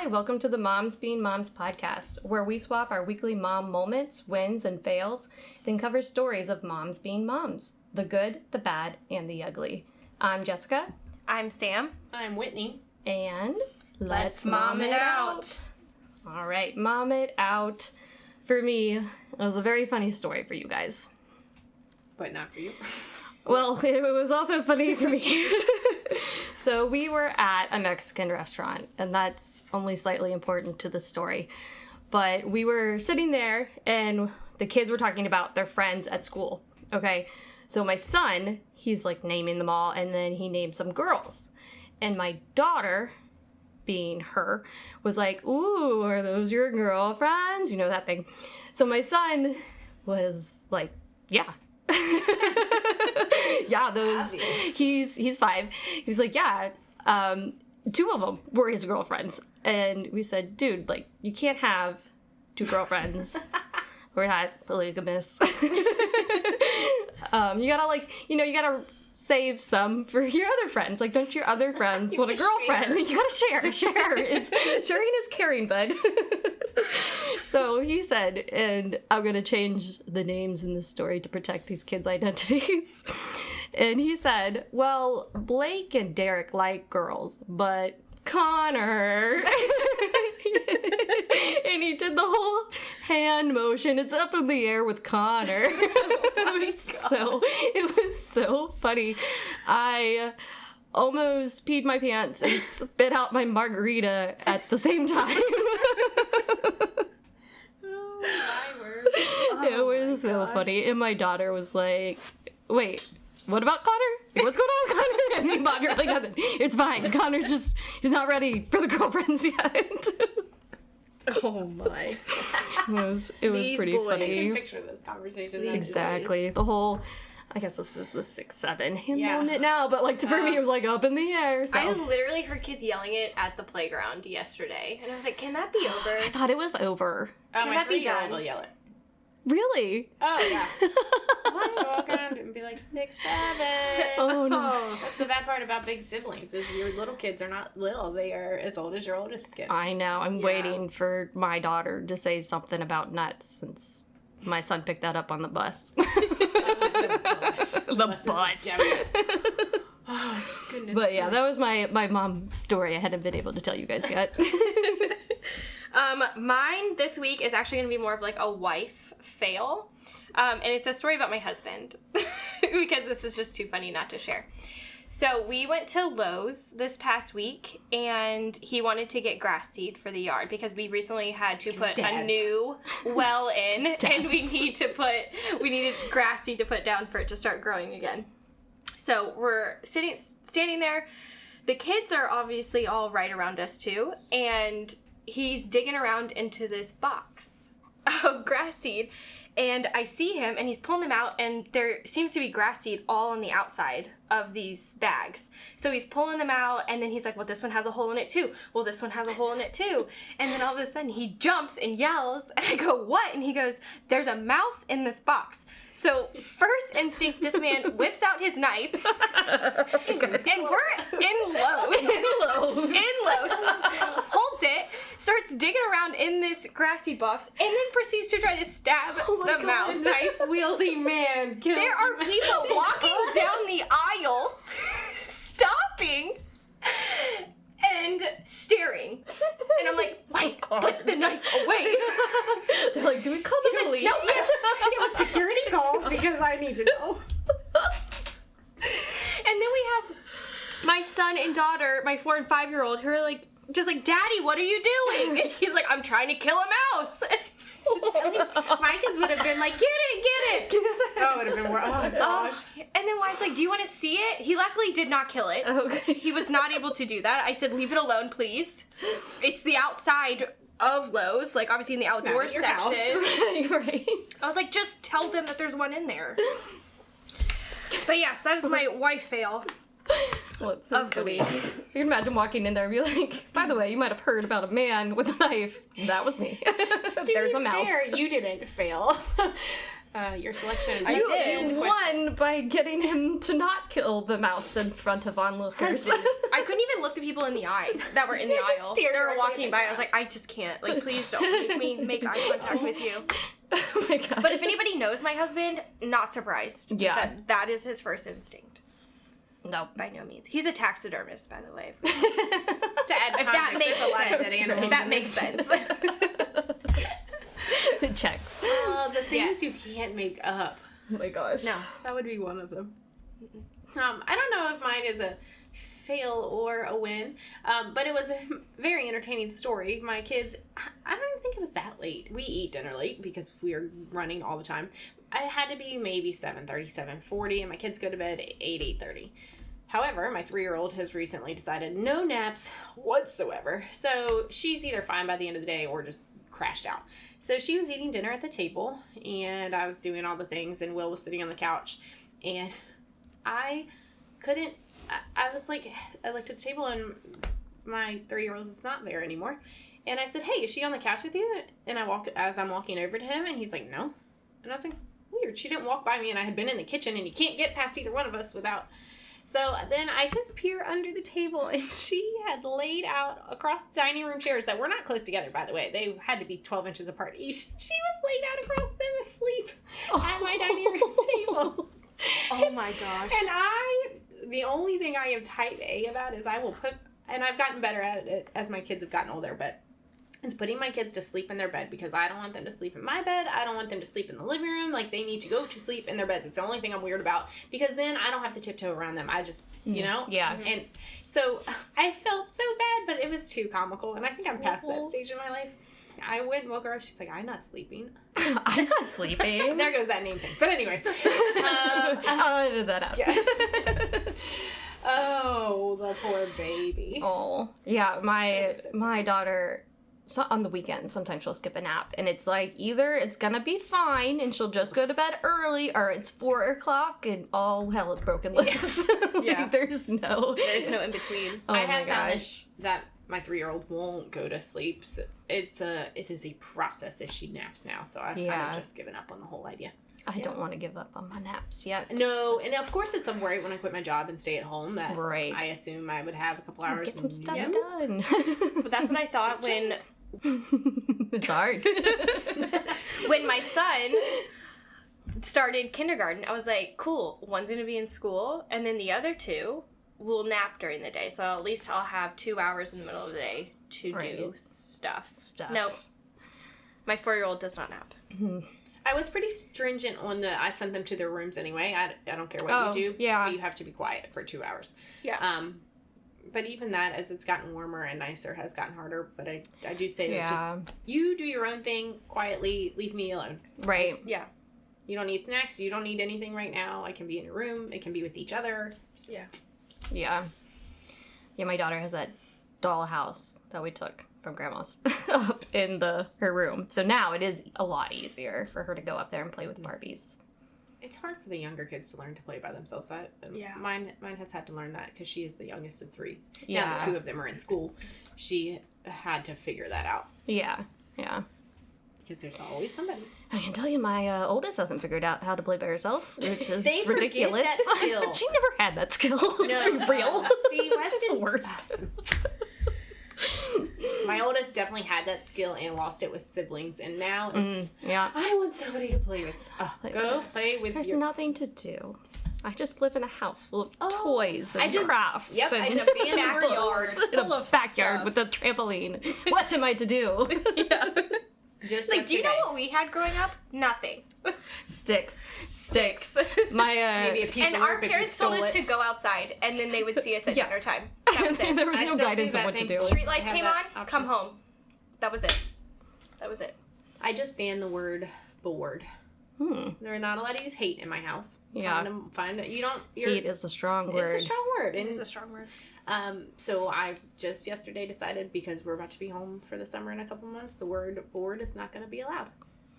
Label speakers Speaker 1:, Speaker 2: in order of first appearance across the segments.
Speaker 1: Welcome to the Moms Being Moms podcast, where we swap our weekly mom moments, wins, and fails, then cover stories of moms being moms, the good, the bad, and the ugly. I'm Jessica.
Speaker 2: I'm Sam.
Speaker 3: I'm Whitney.
Speaker 1: And
Speaker 2: let's mom it out.
Speaker 1: All right, mom it out. For me, it was a very funny story for you guys.
Speaker 3: But not for you.
Speaker 1: Well, it was also funny for me. So we were at a Mexican restaurant, and that's only slightly important to the story. But we were sitting there, and the kids were talking about their friends at school, okay? So my son, he's like naming them all, and then he named some girls. And my daughter, being her, was like, ooh, are those your girlfriends? You know, that thing. So my son was like, yeah. Yeah, those. He's 5. He was like, yeah. 2 of them were his girlfriends, and we said, dude, like, you can't have 2 girlfriends. We're not polygamous. You gotta, like, you gotta save some for your other friends. Like, don't your other friends want a girlfriend? You gotta share. Sharing is caring, bud. So he said, and I'm gonna change the names in this story to protect these kids' identities. And he said, well, Blake and Derek like girls, but Connor. And he did the whole hand motion. It's up in the air with Connor. It was so funny. I almost peed my pants and spit out my margarita at the same time.
Speaker 3: Oh, my word.
Speaker 1: It was so funny. And my daughter was like, wait, what about Connor? What's going on with Connor? And my daughter like, nothing. It's fine. Connor's he's not ready for the girlfriends yet.
Speaker 3: Oh my.
Speaker 1: It was pretty funny.
Speaker 3: Picture this conversation.
Speaker 1: Exactly. The whole, I guess this is the 6-7 moment now, but like for me it was like up in the air. So.
Speaker 2: I literally heard kids yelling it at the playground yesterday, and I was like, can that be over?
Speaker 1: I thought it was over.
Speaker 2: Can that be done?
Speaker 3: Will yell it.
Speaker 1: Really?
Speaker 3: Oh, yeah.
Speaker 2: What?
Speaker 3: So walk around and be like, 6, 7.
Speaker 1: Oh, no.
Speaker 3: That's the bad part about big siblings, is your little kids are not little. They are as old as your oldest kids.
Speaker 1: I know. I'm waiting for my daughter to say something about nuts, since my son picked that up on the bus. The bus.
Speaker 3: Oh, goodness.
Speaker 1: But yeah, that was my mom story. I hadn't been able to tell you guys yet.
Speaker 2: Mine this week is actually going to be more of like a wife fail. And it's a story about my husband because this is just too funny not to share. So we went to Lowe's this past week, and he wanted to get grass seed for the yard because we recently had to put a new well in, and we needed grass seed to put down for it to start growing again. So we're standing there. The kids are obviously all right around us too, and he's digging around into this box of grass seed, and I see him, and he's pulling them out, and there seems to be grass seed all on the outside of these bags. So he's pulling them out, and then he's like, well, this one has a hole in it too. Well, this one has a hole in it too. And then all of a sudden he jumps and yells, and I go, what? And he goes, there's a mouse in this box. So first instinct, this man whips out his knife, and we're in Lowe's, holds it, starts digging around in this grassy box, and then proceeds to try to stab the mouse.
Speaker 3: Knife-wielding man.
Speaker 2: There are people walking down the aisle, stopping, and staring. And I'm like, Mike, put the knife away.
Speaker 1: They're like, do we call the police?
Speaker 2: No,
Speaker 3: It was security call because I need to know.
Speaker 2: And then we have my son and daughter, my 4 and 5-year-old, who are like, just like, Daddy, what are you doing? And he's like, I'm trying to kill a mouse.
Speaker 3: My kids would have been like, get it. Oh, it would have been more. Oh my gosh.
Speaker 2: And then Wyatt's like, do you want to see it? He luckily did not kill it.
Speaker 1: Okay.
Speaker 2: He was not able to do that. I said, leave it alone, please. It's the outside of Lowe's, like obviously in the outdoor
Speaker 3: your
Speaker 2: section.
Speaker 3: house.
Speaker 1: Right.
Speaker 2: I was like, just tell them that there's one in there. But yes, that is my wife fail.
Speaker 1: Well, it's so funny. You can imagine walking in there and be like, by the way, you might have heard about a man with a knife. That was me. There's a mouse.
Speaker 3: Fair, you didn't fail. Your selection.
Speaker 1: You won by getting him to not kill the mouse in front of onlookers.
Speaker 2: I couldn't even look the people in the eye that were in the aisle. They were walking by. I was like, I just can't. Like, please don't make me make eye contact with you.
Speaker 1: Oh my god.
Speaker 2: But if anybody knows my husband, not surprised.
Speaker 1: Yeah.
Speaker 2: That is his first instinct.
Speaker 1: No.
Speaker 2: By no means. He's a taxidermist, by the way.
Speaker 3: To add
Speaker 2: If that
Speaker 3: context,
Speaker 2: makes
Speaker 3: there's a lot of
Speaker 2: sense.
Speaker 3: dead animals.
Speaker 2: That makes sense.
Speaker 1: It checks.
Speaker 3: The things you can't make up.
Speaker 1: Oh my gosh.
Speaker 2: No.
Speaker 3: That would be one of them. I don't know if mine is a fail or a win, but it was a very entertaining story. My kids, I don't even think it was that late. We eat dinner late because we're running all the time. I had to be maybe 7:30, 7:40, and my kids go to bed at 8:30. However, my 3-year-old has recently decided no naps whatsoever. So she's either fine by the end of the day or just crashed out. So she was eating dinner at the table, and I was doing all the things, and Will was sitting on the couch, and I was like, I looked at the table, and my 3-year-old was not there anymore, and I said, hey, is she on the couch with you? And as I'm walking over to him, and he's like, no. And I was like, weird, she didn't walk by me, and I had been in the kitchen, and you can't get past either one of us without... So then I just peer under the table, and she had laid out across the dining room chairs that were not close together, by the way. They had to be 12 inches apart each. She was laid out across them asleep at my dining room table.
Speaker 2: Oh my gosh.
Speaker 3: And the only thing I am type A about is I will put, and I've gotten better at it as my kids have gotten older, but it's putting my kids to sleep in their bed because I don't want them to sleep in my bed. I don't want them to sleep in the living room. Like, they need to go to sleep in their beds. It's the only thing I'm weird about because then I don't have to tiptoe around them. I just, you know?
Speaker 1: Yeah.
Speaker 3: And so I felt so bad, but it was too comical. And I think I'm past that stage in my life. I went and woke her up. She's like, I'm not sleeping.
Speaker 1: I'm not sleeping.
Speaker 3: There goes that name thing. But anyway.
Speaker 1: I'll edit that out.
Speaker 3: Yeah. Oh, the poor baby.
Speaker 1: Oh. Yeah, my daughter... So on the weekends, sometimes she'll skip a nap, and it's like either it's gonna be fine and she'll just go to bed early, or it's 4 o'clock and all hell is broken loose.
Speaker 2: Yeah.
Speaker 1: Like, there's no
Speaker 2: in between.
Speaker 1: Oh
Speaker 3: I
Speaker 1: my
Speaker 3: have found
Speaker 1: gosh.
Speaker 3: that my 3-year-old won't go to sleep. So it is a process if she naps now. So I've kind of just given up on the whole idea.
Speaker 1: I don't want to give up on my naps yet.
Speaker 3: No, and of course it's a worry when I quit my job and stay at home that
Speaker 1: Right.
Speaker 3: I assume I would have a couple hours.
Speaker 1: Get some stuff
Speaker 3: Nope.
Speaker 1: done.
Speaker 2: But that's what I thought when
Speaker 1: It's hard.
Speaker 2: when my son started kindergarten. I was like, cool, one's going to be in school, and then the other two will nap during the day. So at least I'll have 2 hours in the middle of the day to do stuff. Nope. My 4-year-old does not nap.
Speaker 3: I was pretty stringent on I sent them to their rooms anyway. I don't care what you do.
Speaker 1: Yeah.
Speaker 3: But you have to be quiet for 2 hours.
Speaker 2: Yeah.
Speaker 3: But even that, as it's gotten warmer and nicer, has gotten harder. But I do say that just, you do your own thing quietly, leave me alone.
Speaker 1: Right.
Speaker 2: Yeah.
Speaker 3: You don't need snacks. You don't need anything right now. I can be in your room. It can be with each other.
Speaker 2: Yeah.
Speaker 1: Yeah. Yeah, my daughter has that doll house that we took from grandma's up in her room. So now it is a lot easier for her to go up there and play with Barbies.
Speaker 3: It's hard for the younger kids to learn to play by themselves.
Speaker 2: Yeah.
Speaker 3: Mine has had to learn that because she is the youngest of 3.
Speaker 1: Yeah.
Speaker 3: Now the 2 of them are in school. She had to figure that out.
Speaker 1: Yeah. Yeah.
Speaker 3: Because there's always somebody.
Speaker 1: I can tell you my oldest hasn't figured out how to play by herself, which is
Speaker 3: They forget
Speaker 1: ridiculous.
Speaker 3: that skill.
Speaker 1: She never had that skill. It's real.
Speaker 3: See,
Speaker 1: It's just the worst.
Speaker 3: My oldest definitely had that skill and lost it with siblings, and now it's
Speaker 1: Yeah.
Speaker 3: I want somebody to play with. Go play with
Speaker 1: There's
Speaker 3: your...
Speaker 1: nothing to do. I just live in a house full of toys and crafts.
Speaker 3: Yep,
Speaker 1: and
Speaker 3: I just be in a
Speaker 2: backyard
Speaker 1: in
Speaker 2: full
Speaker 1: a
Speaker 2: of
Speaker 1: backyard
Speaker 2: stuff.
Speaker 1: with a trampoline. What am I to do?
Speaker 2: Yeah.
Speaker 3: Just
Speaker 2: Like, do you know
Speaker 3: yesterday.
Speaker 2: what we had growing up? Nothing.
Speaker 1: Sticks. My
Speaker 3: Maybe a piece
Speaker 2: And
Speaker 3: of
Speaker 2: our
Speaker 3: rope if you
Speaker 2: parents told
Speaker 3: stole
Speaker 2: us
Speaker 3: it.
Speaker 2: to go outside, and then they would see us at
Speaker 1: Yeah.
Speaker 2: dinner time. That was it.
Speaker 1: There was
Speaker 3: I
Speaker 1: no
Speaker 3: still do
Speaker 1: guidance on
Speaker 3: that
Speaker 1: what to
Speaker 3: thing.
Speaker 1: do.
Speaker 2: Street
Speaker 3: I
Speaker 2: lights
Speaker 3: have
Speaker 2: came
Speaker 3: that
Speaker 2: on,
Speaker 3: option.
Speaker 2: come home. That was it. That was it.
Speaker 3: I just banned the word bored. They're not allowed to use hate in my house.
Speaker 1: Yeah.
Speaker 3: Hate
Speaker 1: is a strong word.
Speaker 3: It's a strong word.
Speaker 2: It
Speaker 3: And
Speaker 2: is a strong word.
Speaker 3: so I just yesterday decided, because we're about to be home for the summer in a couple months, the word bored is not going to be allowed.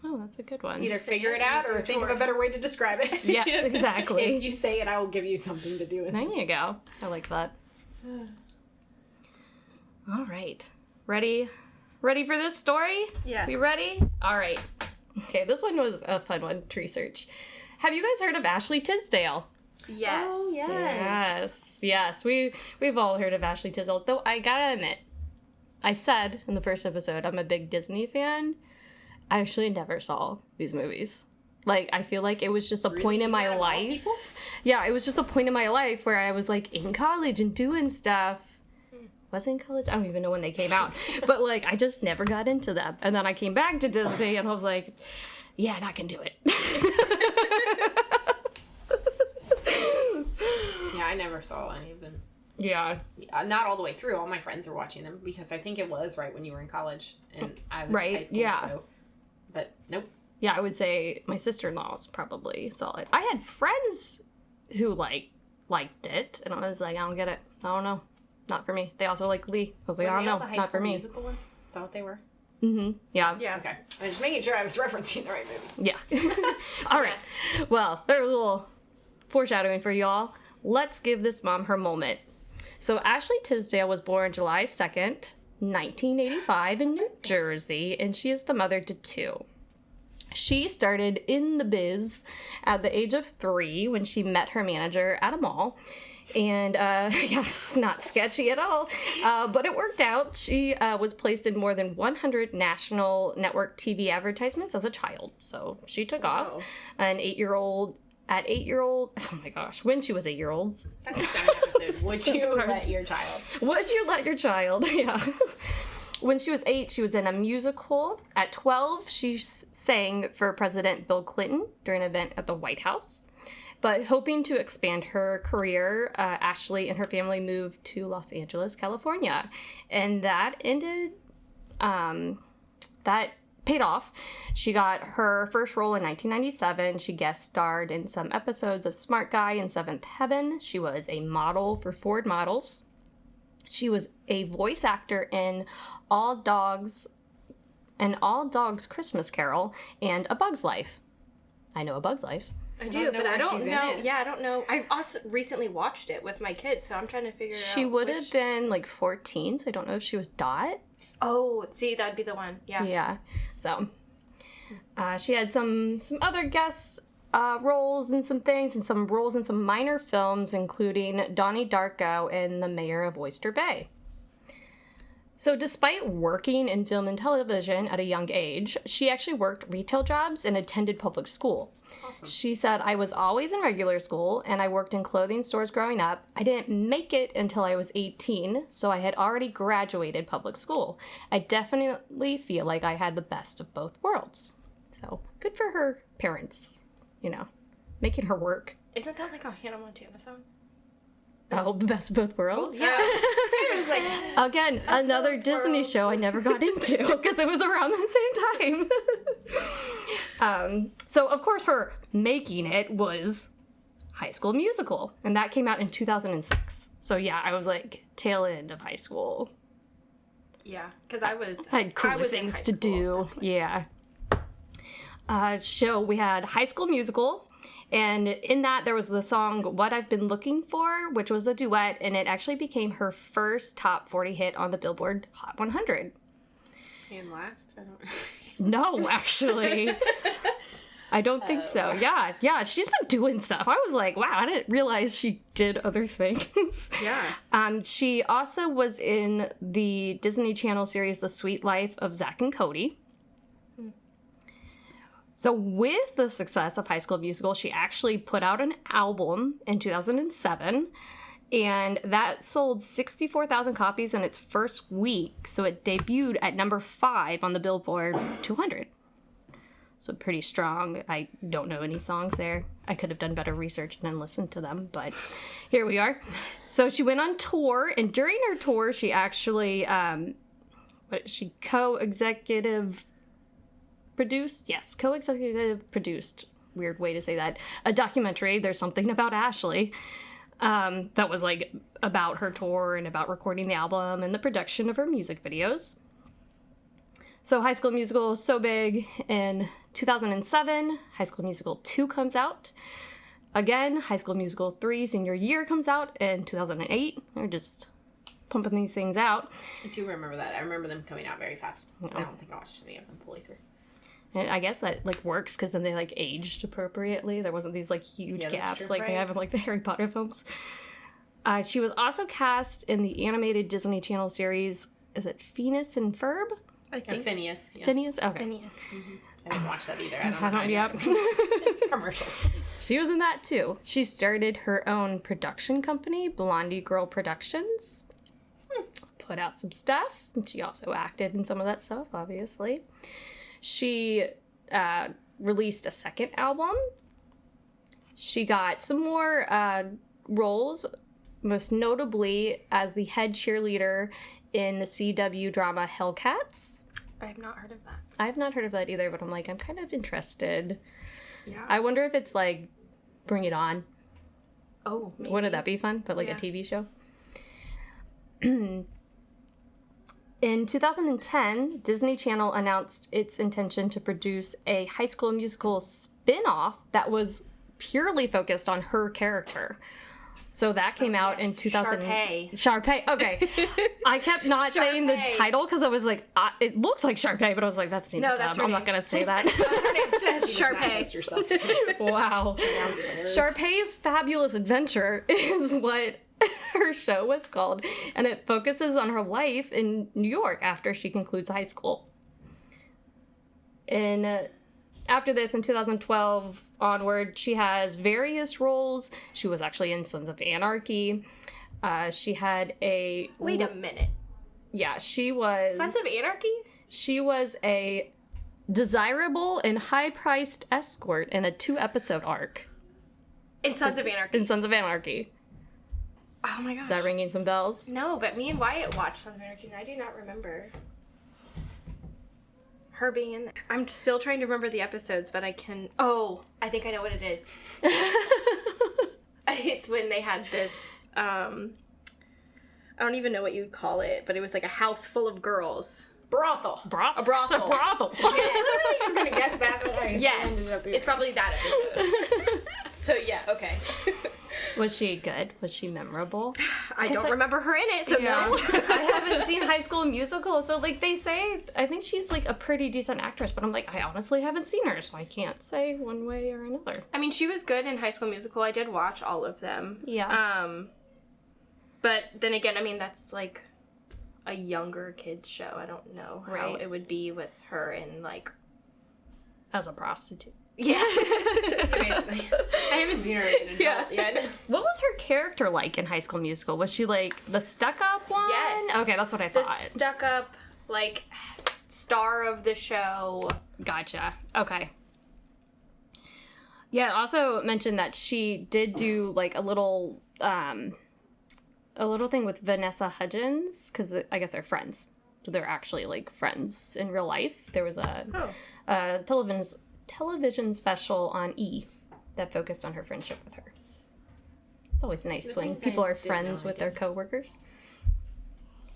Speaker 1: Oh, that's a good one.
Speaker 3: Either figure it out or think of a better way to describe it.
Speaker 1: Yes, exactly.
Speaker 3: If you say it, I will give you something to do with
Speaker 1: There
Speaker 3: it.
Speaker 1: you go. I like that. All right. Ready for this story?
Speaker 2: Yes.
Speaker 1: You ready? All right. Okay, this one was a fun one to research. Have you guys heard of Ashley Tisdale?
Speaker 2: Yes.
Speaker 3: Oh, yes.
Speaker 1: Yes. We've all heard of Ashley Tisdale. Though I gotta admit, I said in the first episode I'm a big Disney fan. I actually never saw these movies. Like, I feel like it was just a point in my life. Yeah, it was just a point in my life where I was like in college and doing stuff. Was I in college? I don't even know when they came out. But like, I just never got into them. And then I came back to Disney and I was like, yeah, I can do it.
Speaker 3: Yeah, I never saw any of them.
Speaker 1: Yeah.
Speaker 3: Not all the way through. All my friends were watching them because I think it was right when you were in college and I was in high school.
Speaker 1: Yeah.
Speaker 3: So. But nope.
Speaker 1: Yeah, I would say my sister-in-laws probably saw it. I had friends who liked it, and I was like, I don't get it. I don't know. Not for me. They also like Lee. I was like, I don't know. Not for me.
Speaker 3: Musical ones? Is that what they were?
Speaker 1: Mm-hmm. Yeah.
Speaker 2: Yeah.
Speaker 3: Okay. I'm just making sure I was referencing the right movie.
Speaker 1: Yeah. All right. Well, there's a little foreshadowing for y'all. Let's give this mom her moment. So Ashley Tisdale was born July 2nd, 1985 in New Jersey, and she is the mother to two. She started in the biz at the age of 3 when she met her manager at a mall. And, yes, not sketchy at all, but it worked out. She was placed in more than 100 national network TV advertisements as a child. So she took off. At 8 year old, oh my gosh, when she was 8 year olds.
Speaker 3: That's its own episode. Would you let your child?
Speaker 1: Would you let your child? Yeah. When she was 8, she was in a musical. At 12, she sang for President Bill Clinton during an event at the White House. But hoping to expand her career, Ashley and her family moved to Los Angeles, California. And that paid off. She got her first role in 1997. She guest starred in some episodes of Smart Guy and Seventh Heaven. She was a model for Ford Models. She was a voice actor in All Dogs Christmas Carol and A Bug's Life. I know A Bug's Life.
Speaker 2: I do, but I don't know. Yeah, I don't know. I've also recently watched it with my kids, so I'm trying to figure it out.
Speaker 1: She would have been like 14, so I don't know if she was Dot.
Speaker 2: Oh, see, that'd be the one. Yeah.
Speaker 1: Yeah. So, she had some other guest roles and some things, and some roles in some minor films, including Donnie Darko and The Mayor of Oyster Bay. So despite working in film and television at a young age, she actually worked retail jobs and attended public school.
Speaker 3: Awesome.
Speaker 1: She said, I was always in regular school, and I worked in clothing stores growing up. I didn't make it until I was 18, so I had already graduated public school. I definitely feel like I had the best of both worlds. So, good for her parents, making her work.
Speaker 2: Isn't that like a Hannah Montana song?
Speaker 1: Oh, the best of both worlds?
Speaker 3: Yeah. It was like,
Speaker 1: again, another Disney show I never got into because it was around the same time. So, of course, her making it was High School Musical, and that came out in 2006. So, yeah, I was like tail end of high school.
Speaker 2: Yeah, because I
Speaker 1: had cooler things to do.
Speaker 2: Definitely.
Speaker 1: Yeah. We had High School Musical. And in that, there was the song What I've Been Looking For, which was a duet, and it actually became her first top 40 hit on the Billboard Hot 100.
Speaker 3: And last? I don't
Speaker 1: No, actually. I don't think so. Yeah, she's been doing stuff. I was like, wow, I didn't realize she did other things.
Speaker 2: Yeah.
Speaker 1: She also was in the Disney Channel series The Sweet Life of Zack and Cody. So with the success of High School Musical, she actually put out an album in 2007, and that sold 64,000 copies in its first week. So it debuted at number 5 on the Billboard 200. So pretty strong. I don't know any songs there. I could have done better research and then listened to them, but here we are. So she went on tour, and during her tour, she actually co-executive produced, weird way to say that, a documentary, There's Something About Ashley, that was like about her tour and about recording the album and the production of her music videos. So High School Musical was so big in 2007, High School Musical 2 comes out. Again, High School Musical 3 senior year comes out in 2008. They're just pumping these things out.
Speaker 3: I do remember that. I remember them coming out very fast. I don't think I watched any of them fully through.
Speaker 1: And I guess that like works because then they like aged appropriately. There wasn't these like huge gaps like they have in like the Harry Potter films. She was also cast in the animated Disney Channel series. Is it Phineas and Ferb?
Speaker 2: I think
Speaker 3: Phineas. Yeah.
Speaker 1: Phineas? Okay.
Speaker 2: Phineas.
Speaker 3: Mm-hmm. I didn't watch that either. I don't know.
Speaker 1: Yep.
Speaker 3: Commercials.
Speaker 1: She was in that too. She started her own production company, Blondie Girl Productions. Put out some stuff. She also acted in some of that stuff, obviously. She released a second album. She got some more roles, most notably as the head cheerleader in the CW drama Hellcats.
Speaker 2: I have not heard of that.
Speaker 1: I have not heard of that either, but I'm like, I'm kind of interested.
Speaker 2: Yeah.
Speaker 1: I wonder if it's like Bring It On.
Speaker 2: Oh, maybe.
Speaker 1: Wouldn't that be fun? But like a TV show. In 2010, Disney Channel announced its intention to produce a High School Musical spin-off that was purely focused on her character. So that came out in 2000. Sharpay. Okay. I kept not saying the title because I was like, it looks like Sharpay, but I was like, that's dumb. I'm not going to say that.
Speaker 2: Sharpay.
Speaker 1: Wow. Sharpay's Fabulous Adventure is what her show was called, and it focuses on her life in New York after she concludes high school. After this, in 2012 onward, she has various roles. She was actually in Sons of Anarchy. She had a...
Speaker 2: Wait a minute.
Speaker 1: Yeah, she was...
Speaker 2: Sons of Anarchy?
Speaker 1: She was a desirable and high-priced escort in a 2-episode arc.
Speaker 2: In Sons of Anarchy?
Speaker 1: In Sons of Anarchy.
Speaker 2: Oh my gosh.
Speaker 1: Is that ringing some bells?
Speaker 2: No, but me and Wyatt watched Sons of Anarchy, and I do not remember her being in there. I'm still trying to remember the episodes, but I can... Oh, I think I know what it is. It's when they had this, I don't even know what you'd call it, but it was like a house full of girls.
Speaker 3: Brothel.
Speaker 2: A brothel.
Speaker 1: Brothel.
Speaker 3: Yeah, I was just going to guess that, but I
Speaker 2: yes,
Speaker 3: ended up here.
Speaker 2: it's probably that episode. So yeah, okay.
Speaker 1: Was she good? Was she memorable?
Speaker 2: I don't remember her in it, so no.
Speaker 1: I haven't seen High School Musical, so like they say, I think she's like a pretty decent actress, but I'm like, I honestly haven't seen her, so I can't say one way or another.
Speaker 2: I mean, she was good in High School Musical. I did watch all of them.
Speaker 1: Yeah.
Speaker 2: But then again, I mean, that's like a younger kid's show. I don't know how it would be with her in like...
Speaker 1: As a prostitute.
Speaker 2: Yeah.
Speaker 3: Basically. I haven't seen her as an adult yet.
Speaker 1: What was her character like in High School Musical? Was she like the stuck-up one?
Speaker 2: Yes.
Speaker 1: Okay, that's what I
Speaker 2: The
Speaker 1: thought.
Speaker 2: stuck-up, like, star of the show.
Speaker 1: Gotcha. Okay. Yeah, also mentioned that she did do like a little thing with Vanessa Hudgens, because I guess they're friends. So they're actually like friends in real life. There was a television special on E that focused on her friendship with her. It's always nice when people are friends with their coworkers.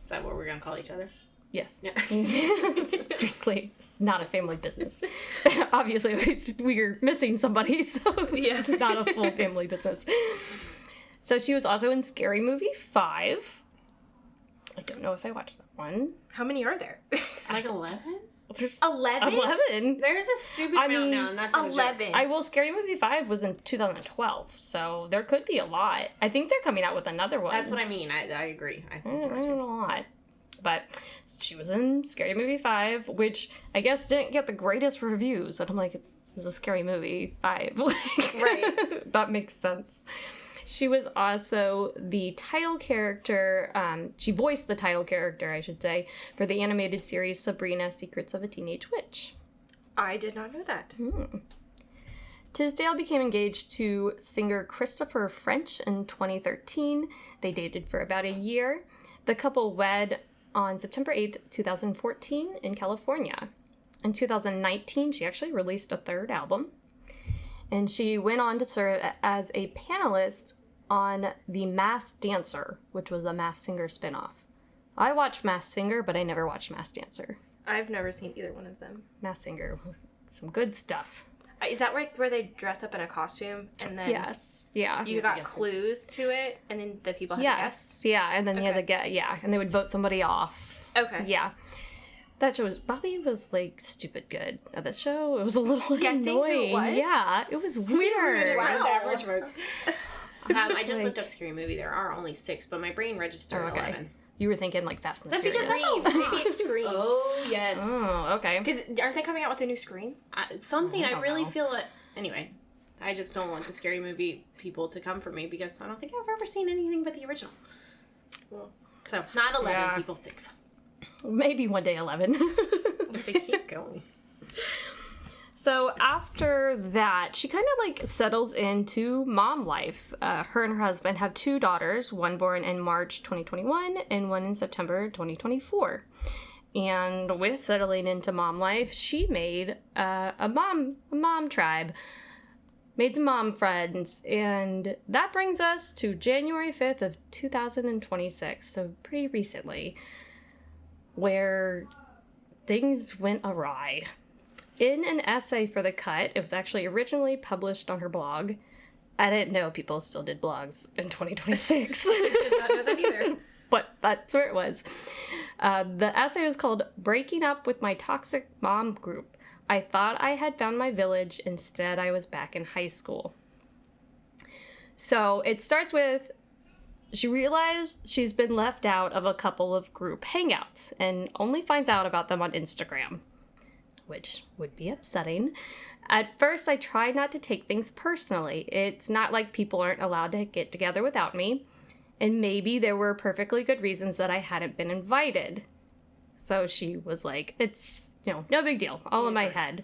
Speaker 3: Is that what we're going to call each other?
Speaker 1: Yes.
Speaker 3: Yeah.
Speaker 1: It's strictly, it's not a family business. Obviously, we're missing somebody, so it's not a full family business. So she was also in Scary Movie 5. I don't know if I watched that one.
Speaker 2: How many are there?
Speaker 3: Like 11?
Speaker 1: There's
Speaker 2: 11?
Speaker 1: 11.
Speaker 3: There's a stupid amount now, and that's
Speaker 2: 11.
Speaker 1: Scary Movie 5 was in 2012, so there could be a lot. I think they're coming out with another one.
Speaker 3: That's what I mean. I agree. I think there are
Speaker 1: a lot. But she was in Scary Movie 5, which I guess didn't get the greatest reviews. And I'm like, it's a Scary Movie 5. Right. That makes sense. She was also the title character, she voiced the title character, I should say, for the animated series Sabrina, Secrets of a Teenage Witch.
Speaker 2: I did not know that.
Speaker 1: Tisdale became engaged to singer Christopher French in 2013. They dated for about a year. The couple wed on September 8th, 2014 in California. In 2019, she actually released a third album. And she went on to serve as a panelist on The Masked Dancer, which was a Masked Singer spinoff. I watched Masked Singer, but I never watched Masked Dancer.
Speaker 2: I've never seen either one of them.
Speaker 1: Masked Singer, Some good stuff.
Speaker 2: Is that where they dress up in a costume and then
Speaker 1: Yes. Yeah.
Speaker 2: you got clues to it and then the people had to guess?
Speaker 1: Yeah, and then you had to get, and they would vote somebody off.
Speaker 2: Okay.
Speaker 1: Yeah. That show was, Bobby was, like, stupid good at the show. It was a little
Speaker 2: Guessing
Speaker 1: annoying.
Speaker 2: who it was?
Speaker 1: Yeah, it was weird.
Speaker 3: Wow.
Speaker 2: Wow. Average folks.
Speaker 3: I just looked up Scary Movie. There are only 6, but my brain registered 11.
Speaker 1: You were thinking, like, Fast and the
Speaker 2: That's
Speaker 1: Furious.
Speaker 2: because maybe it's Scream.
Speaker 3: Oh, yes.
Speaker 1: Oh, okay.
Speaker 2: Because aren't they coming out with a new Scream?
Speaker 3: Something
Speaker 1: I
Speaker 3: I
Speaker 1: don't
Speaker 3: really
Speaker 1: know.
Speaker 3: feel it. Anyway, I just don't want the Scary Movie people to come for me because I don't think I've ever seen anything but the original. So, not 11,
Speaker 1: Yeah.
Speaker 3: people 6.
Speaker 1: Maybe one day 11.
Speaker 3: They keep going.
Speaker 1: So after that, she kind of like settles into mom life. Her and her husband have 2 daughters, one born in March 2021 and one in September 2024. And with settling into mom life, she made a mom tribe, made some mom friends, and that brings us to January 5th of 2026, so pretty recently, where things went awry. In an essay for The Cut, it was actually originally published on her blog. I didn't know people still did blogs in 2026.
Speaker 2: Did not know that either.
Speaker 1: But that's where it was. The essay was called Breaking Up with My Toxic Mom Group. I thought I had found my village. Instead, I was back in high school. So it starts with, she realized she's been left out of a couple of group hangouts and only finds out about them on Instagram, which would be upsetting. At first, I tried not to take things personally. It's not like people aren't allowed to get together without me. And maybe there were perfectly good reasons that I hadn't been invited. So she was like, it's, no big deal, all in my head.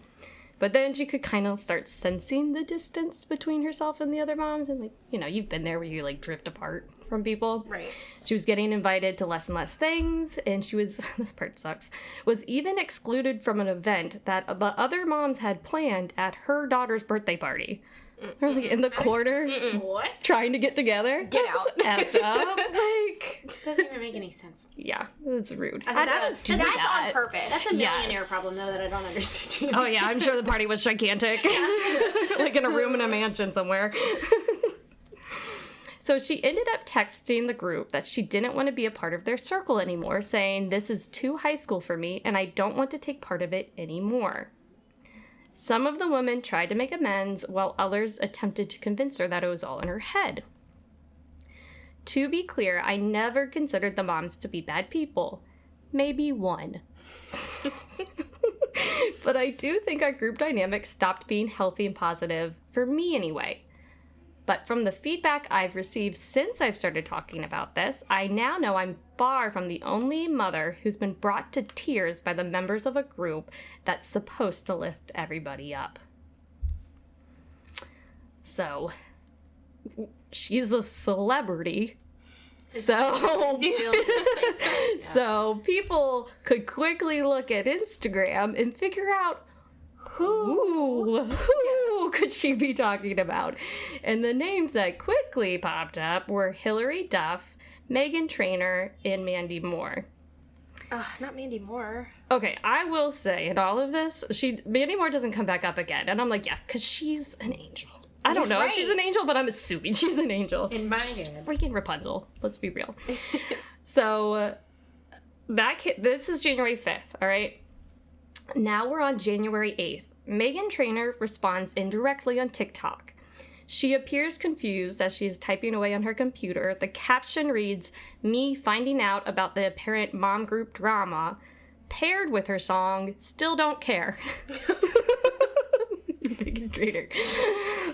Speaker 1: But then she could kind of start sensing the distance between herself and the other moms. And, like, you've been there where you, like, drift apart from people.
Speaker 2: Right.
Speaker 1: She was getting invited to less and less things. And she was, this part sucks, was even excluded from an event that the other moms had planned at her daughter's birthday party. They're, like, in the corner
Speaker 3: What?
Speaker 1: trying to get together.
Speaker 2: Get
Speaker 1: That's
Speaker 2: out.
Speaker 1: effed up. Like,
Speaker 3: Doesn't even make any sense.
Speaker 1: yeah, that's rude.
Speaker 2: That's on purpose.
Speaker 3: That's a millionaire
Speaker 1: Yes.
Speaker 3: problem, though, that I don't understand.
Speaker 1: Oh, yeah, I'm sure the party was gigantic. Like in a room in a mansion somewhere. So she ended up texting the group that she didn't want to be a part of their circle anymore, saying, "This is too high school for me, and I don't want to take part of it anymore." Some of the women tried to make amends, while others attempted to convince her that it was all in her head. To be clear, I never considered the moms to be bad people. Maybe one. But I do think our group dynamic stopped being healthy and positive, for me anyway. But from the feedback I've received since I've started talking about this, I now know I'm far from the only mother who's been brought to tears by the members of a group that's supposed to lift everybody up. So, she's a celebrity. So people could quickly look at Instagram and figure out who could she be talking about. And the names that quickly popped up were Hilary Duff, Meghan Trainor, and Mandy Moore.
Speaker 2: Not Mandy Moore.
Speaker 1: Okay, I will say in all of this, Mandy Moore doesn't come back up again. And I'm like, yeah, because she's an angel. I don't know if she's an angel, but I'm assuming she's an angel.
Speaker 3: In my
Speaker 1: She's
Speaker 3: head.
Speaker 1: freaking Rapunzel. Let's be real. So, this is January 5th, all right? Now we're on January 8th. Meghan Trainor responds indirectly on TikTok. She appears confused as she is typing away on her computer. The caption reads, "Me finding out about the apparent mom group drama," paired with her song, "Still Don't Care." Meghan Trainor.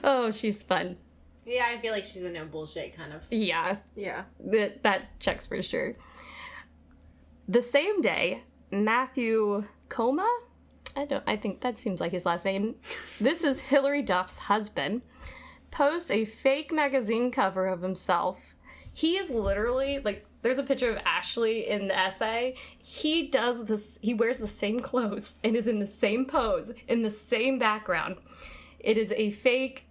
Speaker 1: Oh, she's fun.
Speaker 3: Yeah, I feel like she's a no bullshit kind of.
Speaker 1: Yeah,
Speaker 2: Yeah.
Speaker 1: that checks for sure. The same day, Matthew Coma? I think that seems like his last name. This is Hilary Duff's husband. Posts a fake magazine cover of himself. He is literally, like, there's a picture of Ashley in the essay. He does this, he wears the same clothes and is in the same pose, in the same background. It is a fake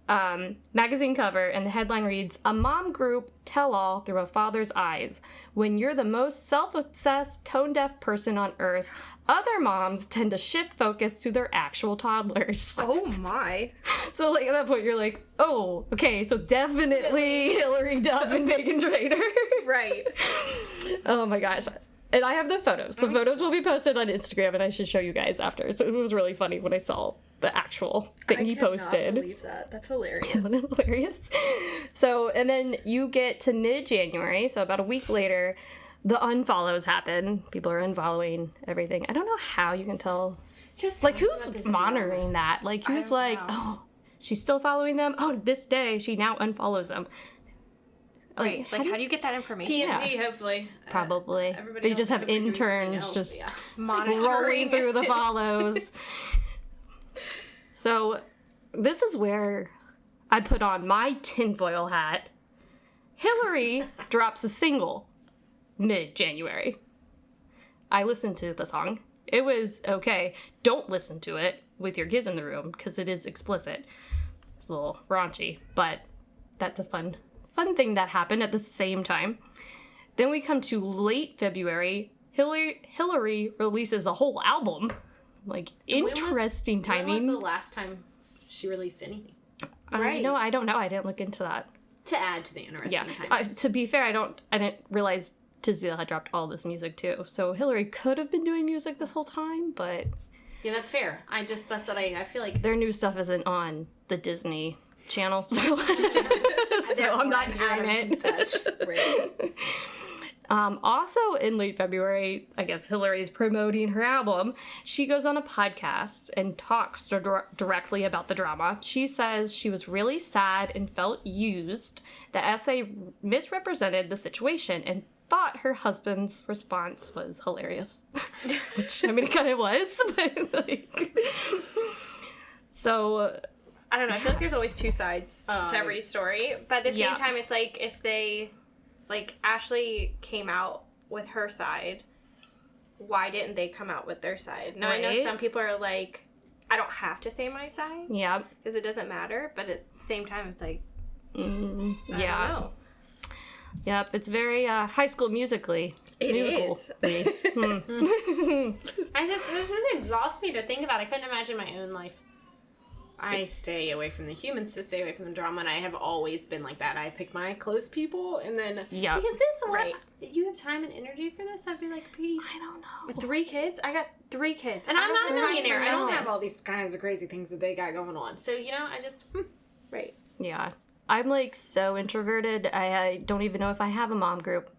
Speaker 1: magazine cover, and the headline reads, "A mom group tell-all through a father's eyes. When you're the most self-obsessed, tone-deaf person on earth, other moms tend to shift focus to their actual toddlers."
Speaker 2: Oh my.
Speaker 1: So, like, at that point, you're like, oh, okay, so definitely Hillary Duff and Megan Trainor.
Speaker 2: Right.
Speaker 1: Oh my gosh. And I have the photos. The photos will be posted on Instagram, and I should show you guys after. So it was really funny when I saw the actual thing he posted.
Speaker 2: I cannot believe that. That's hilarious.
Speaker 1: Isn't it hilarious? So, and then you get to mid-January, so about a week later, the unfollows happen. People are unfollowing everything. I don't know how you can tell.
Speaker 3: Just
Speaker 1: Like, who's monitoring that? Like, who's like, oh, she's still following them? Oh, this day, she now unfollows them.
Speaker 2: Right. Like, how do you get that information?
Speaker 3: TMZ, hopefully.
Speaker 1: Probably.
Speaker 3: Everybody
Speaker 1: They just
Speaker 3: else
Speaker 1: have
Speaker 3: could be doing something
Speaker 1: interns
Speaker 3: else,
Speaker 1: just
Speaker 3: yeah.
Speaker 1: scrolling through the follows. So, this is where I put on my tinfoil hat. Hillary drops a single mid-January. I listened to the song. It was okay. Don't listen to it with your kids in the room because it is explicit. It's a little raunchy, but that's a fun thing that happened at the same time. Then we come to late February. Hillary releases a whole album. Like, interesting timing.
Speaker 3: When was the last time she released anything?
Speaker 1: I don't know. I didn't look into that.
Speaker 3: To add to the interesting
Speaker 1: Yeah.
Speaker 3: timing.
Speaker 1: To be fair, I didn't realize Tisdale had dropped all this music too. So Hillary could have been doing music this whole time, but
Speaker 3: Yeah, that's fair. That's what I feel like.
Speaker 1: their new stuff isn't on the Disney Channel, so, so I'm not hearing it.
Speaker 3: Touch. Right.
Speaker 1: Also in late February, I guess Hillary's promoting her album. She goes on a podcast and talks directly about the drama. She says she was really sad and felt used. The essay misrepresented the situation and thought her husband's response was hilarious. Which, I mean, it kind of was, but like... So...
Speaker 2: I don't know. I feel like there's always two sides to every story. But at the same time, it's like if they... Like, Ashley came out with her side, why didn't they come out with their side? Now, I know some people are like, I don't have to say my side.
Speaker 1: Yeah.
Speaker 2: Because it doesn't matter. But at the same time, it's like, I don't know.
Speaker 1: Yep, it's very High School Musically.
Speaker 2: It
Speaker 1: musical.
Speaker 2: is.
Speaker 3: This is exhausts me to think about. I couldn't imagine my own life. I stay away from the humans to stay away from the drama, and I have always been like that. I pick my close people, and then because you have time and energy for this, I'd be like, peace.
Speaker 1: I don't know.
Speaker 2: With 3 kids? I got 3 kids.
Speaker 3: And I'm not a millionaire. I don't
Speaker 2: have
Speaker 3: have all these kinds of crazy things that they got going on. So, I just,
Speaker 2: Right.
Speaker 1: Yeah. I'm like so introverted. I don't even know if I have a mom group.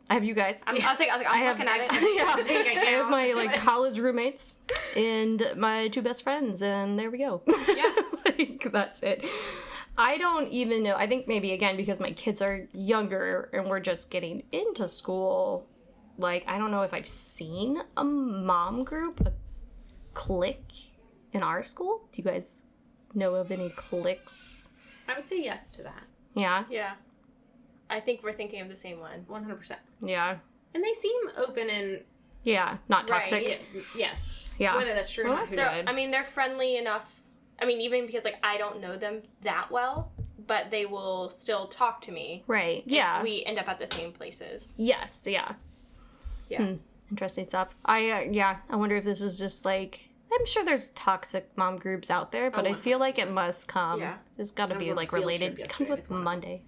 Speaker 1: I have you guys.
Speaker 2: I was like, I'm looking at it.
Speaker 1: Yeah. I have my like college roommates and my 2 best friends, and there we go.
Speaker 2: Yeah.
Speaker 1: Like, that's it. I don't even know. I think maybe again because my kids are younger and we're just getting into school. Like, I don't know if I've seen a mom group, a clique in our school. Do you guys know of any cliques?
Speaker 3: I would say yes to that.
Speaker 1: Yeah.
Speaker 2: Yeah. I think we're thinking of the same one.
Speaker 3: 100%.
Speaker 1: Yeah.
Speaker 3: And they seem open and...
Speaker 1: Yeah, not
Speaker 2: Right,
Speaker 1: toxic.
Speaker 3: Yes.
Speaker 1: Yeah.
Speaker 3: Whether that's true or
Speaker 1: Well,
Speaker 3: not,
Speaker 1: that's
Speaker 3: who knows?
Speaker 1: good.
Speaker 2: I mean, they're friendly enough. I mean, even because, like, I don't know them that well, but they will still talk to me.
Speaker 1: Right. Yeah.
Speaker 2: If we end up at the same places.
Speaker 1: Yes. Yeah.
Speaker 2: Yeah.
Speaker 1: Interesting stuff. I wonder if this is just like, I'm sure there's toxic mom groups out there, but I feel like it must come.
Speaker 2: Yeah.
Speaker 1: It's got to
Speaker 3: I was
Speaker 1: be
Speaker 3: on a
Speaker 1: like
Speaker 3: field
Speaker 1: related.
Speaker 3: trip
Speaker 1: It comes
Speaker 3: yesterday
Speaker 1: with
Speaker 3: with one.
Speaker 1: Monday.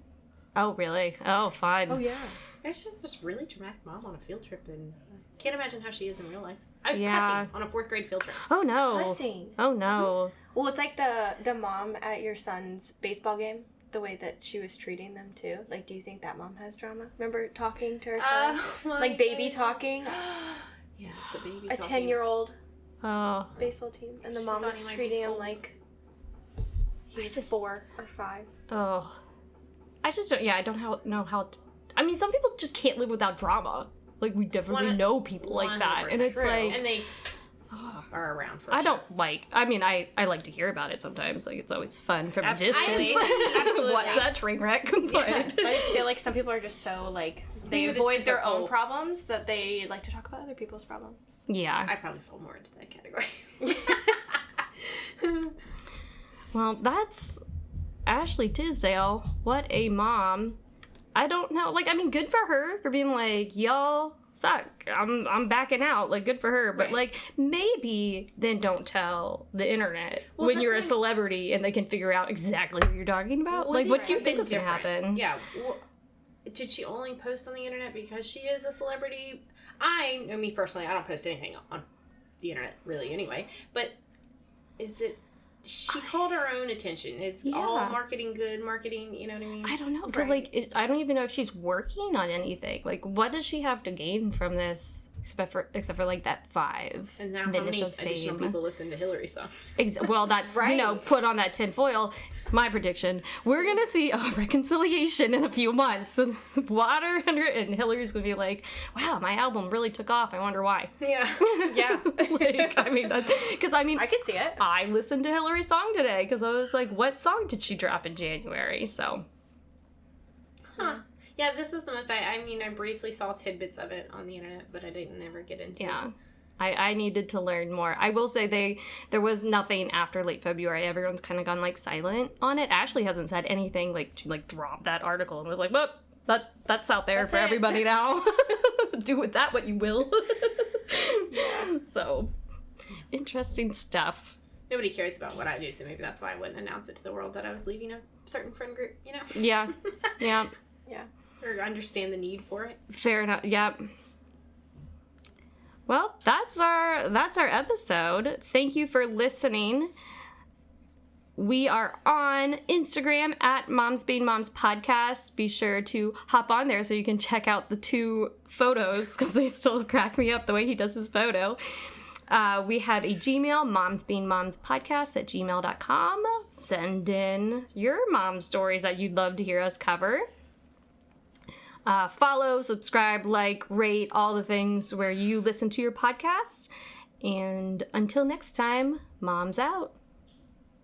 Speaker 1: Oh, really? Oh, fun.
Speaker 2: Oh, yeah.
Speaker 3: It's just this really dramatic mom on a field trip, and I can't imagine how she is in real life.
Speaker 1: Yeah.
Speaker 3: Cussing on a 4th grade field trip.
Speaker 1: Oh, no.
Speaker 2: Cussing.
Speaker 1: Oh, no.
Speaker 2: Well, it's like the mom at your son's baseball game. The way that she was treating them, too. Like, do you think that mom has drama? Remember talking to her son? Like, baby talking?
Speaker 3: Yes, the baby
Speaker 2: A
Speaker 3: talking.
Speaker 2: 10-year-old
Speaker 1: Oh.
Speaker 2: baseball team. And the
Speaker 3: She
Speaker 2: mom
Speaker 3: thought
Speaker 2: was
Speaker 3: he might
Speaker 2: treating
Speaker 3: be
Speaker 2: him
Speaker 3: old.
Speaker 2: like he was
Speaker 1: just-
Speaker 2: 4 or 5.
Speaker 1: Oh. I just don't, I don't know how, I mean, some people just can't live without drama. Like, we definitely know people like that. And it's
Speaker 3: True.
Speaker 1: like,
Speaker 3: And they are around for
Speaker 1: I
Speaker 3: sure.
Speaker 1: don't like, I mean, I like to hear about it sometimes. Like, it's always fun from
Speaker 2: Absolutely.
Speaker 1: a distance.
Speaker 2: Absolutely.
Speaker 1: Watch that train wreck. But
Speaker 2: But I just feel like some people are just so, like, they
Speaker 3: Maybe
Speaker 2: avoid their
Speaker 3: difficult.
Speaker 2: own problems that they like to talk about other people's problems.
Speaker 1: yeah.
Speaker 3: I probably fall more into that category.
Speaker 1: Well, that's Ashley Tisdale, what a mom. I don't know. Like, I mean, good for her for being like, y'all suck. I'm backing out. Like, good for her. But,
Speaker 2: Right.
Speaker 1: like, maybe then don't tell the internet
Speaker 3: Well,
Speaker 1: when
Speaker 3: that's
Speaker 1: you're a
Speaker 3: like-
Speaker 1: celebrity and they can figure out exactly what you're talking about. Like, what do you think was going to happen?
Speaker 3: Yeah. Well, did she only post on the internet because she is a celebrity? I know, me personally, I don't post anything on the internet, really, anyway. But is it... She called her own attention. Is all
Speaker 1: Yeah.
Speaker 3: marketing good marketing? You know what I mean?
Speaker 1: I don't know. Because,
Speaker 3: Right.
Speaker 1: like, I don't even know if she's working on anything. Like, what does she have to gain from this? Except for like, that 5
Speaker 3: And now how
Speaker 1: minutes
Speaker 3: many
Speaker 1: of
Speaker 3: additional
Speaker 1: fame.
Speaker 3: people listen to Hillary stuff?
Speaker 1: Well, that's,
Speaker 2: Right.
Speaker 1: put on that tinfoil. My prediction, we're going to see a reconciliation in a few months. And water under it, and Hillary's going to be like, wow, my album really took off. I wonder why.
Speaker 3: Yeah.
Speaker 2: Yeah.
Speaker 1: Like, I mean, that's, because, I mean,
Speaker 2: I could see it.
Speaker 1: I listened to Hillary's song today because I was like, what song did she drop in January? So,
Speaker 3: Huh. Yeah, this is the most I mean, I briefly saw tidbits of it on the internet, but I didn't ever get into
Speaker 1: yeah.
Speaker 3: it.
Speaker 1: I needed to learn more. I will say there was nothing after late February. Everyone's kind of gone like silent on it. Ashley hasn't said anything. Like, she like dropped that article and was like, well, that's out there
Speaker 3: That's
Speaker 1: for
Speaker 3: it."
Speaker 1: everybody now. Do with that what you will.
Speaker 3: Yeah.
Speaker 1: So, interesting stuff.
Speaker 3: Nobody cares about what I do, so maybe that's why I wouldn't announce it to the world that I was leaving a certain friend group, you know?
Speaker 1: Yeah. Yeah.
Speaker 3: Or understand the need for it.
Speaker 1: Fair enough. Yep. Well, that's our episode. Thank you for listening. We are on Instagram at momsbeingmomspodcast. Be sure to hop on there so you can check out the 2 photos because they still crack me up the way he does his photo. We have a Gmail, momsbeingmomspodcast@gmail.com. Send in your mom stories that you'd love to hear us cover. Follow, subscribe, like, rate, all the things where you listen to your podcasts. And until next time, mom's out.